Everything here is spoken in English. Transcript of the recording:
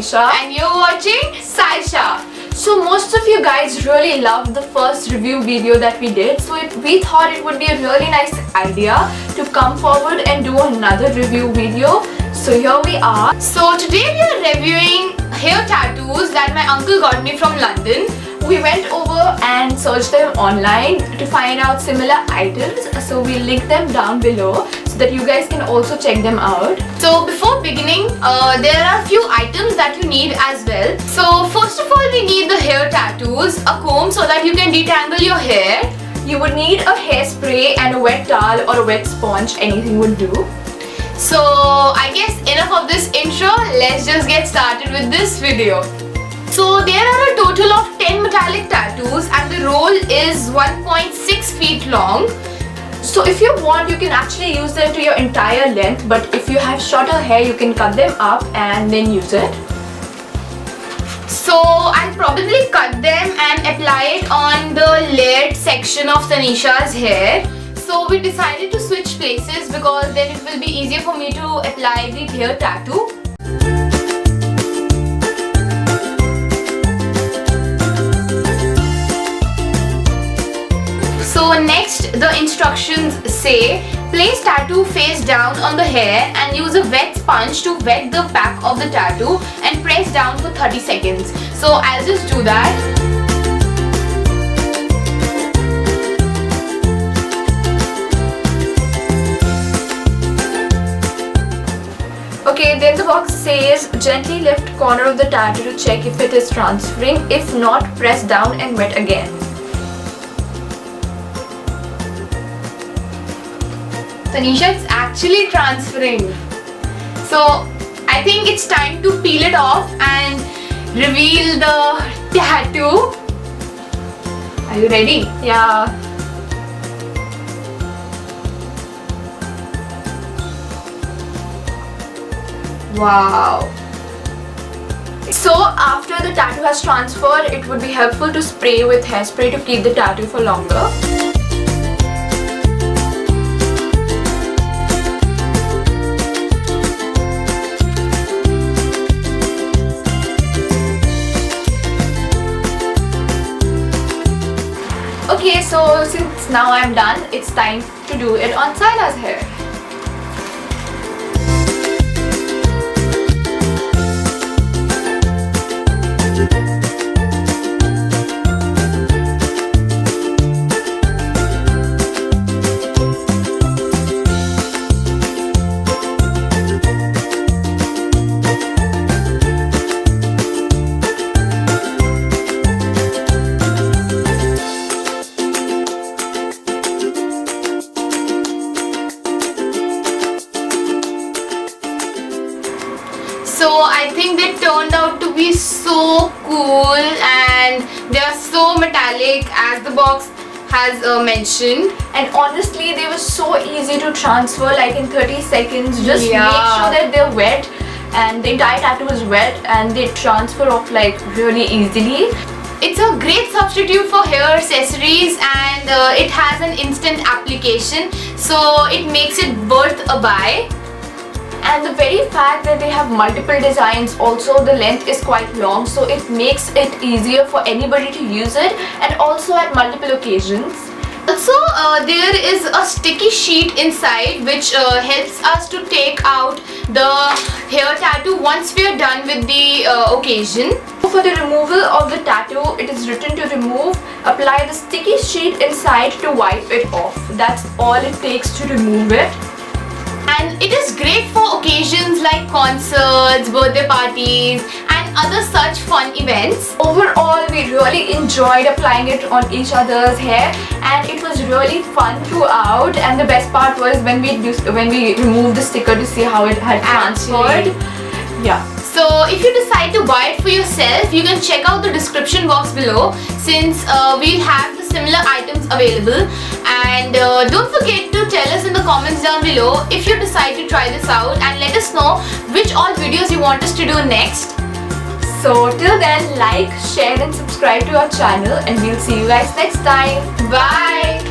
Tanisha and you're watching Saisha. So most of you guys really loved the first review video that we did, so we thought it would be a really nice idea to come forward and do another review video. So here we are. So today we are reviewing hair tattoos that my uncle got me from London. We went over and searched them online to find out similar items, so we'll link them down below so that you guys can also check them out. So before beginning, there are a few items that you need as well. So first of all, we need the hair tattoos, a comb so that you can detangle your hair. You would need a hairspray and a wet towel or a wet sponge, anything would do. So I guess enough of this intro, let's just get started with this video. So there are a total of 10 metallic tattoos and the roll is 1.6 feet long. So if you want, you can actually use them to your entire length, but if you have shorter hair, you can cut them up and then use it. So I'll probably cut them and apply it on the layered section of Tanisha's hair. So we decided to switch places because then it will be easier for me to apply the hair tattoo. So next, the instructions say, place tattoo face down on the hair and use a wet sponge to wet the back of the tattoo and press down for 30 seconds. So I'll just do that. Okay, then the box says gently lift corner of the tattoo to check if it is transferring. If not, press down and wet again. Tanisha, it's actually transferring. So I think it's time to peel it off and reveal the tattoo. Are you ready? Yeah. Wow. So after the tattoo has transferred, it would be helpful to spray with hairspray to keep the tattoo for longer. Okay, so since now I'm done, it's time to do it on Saila's hair. So I think they turned out to be so cool and they are so metallic as the box has mentioned. And honestly, they were so easy to transfer, like in 30 seconds. Just Yeah. make sure that they're wet and the entire tattoo is wet and they transfer off like really easily. It's a great substitute for hair accessories and it has an instant application, so it makes it worth a buy. And the very fact that they have multiple designs, also the length is quite long, so it makes it easier for anybody to use it, and also at multiple occasions. Also, there is a sticky sheet inside which helps us to take out the hair tattoo once we are done with the occasion. For the removal of the tattoo, it is written to remove, apply the sticky sheet inside to wipe it off. That's all it takes to remove it. And it is great for occasions like concerts, birthday parties and other such fun events. Overall, we really enjoyed applying it on each other's hair and it was really fun throughout, and the best part was when we removed the sticker to see how it had transferred. Yeah. So if you decide to buy it for yourself, you can check out the description box below since we'll have the similar items available. And don't forget to tell us in the comments down below if you decide to try this out, and let us know which all videos you want us to do next. So till then, like, share and subscribe to our channel, and we'll see you guys next time. Bye!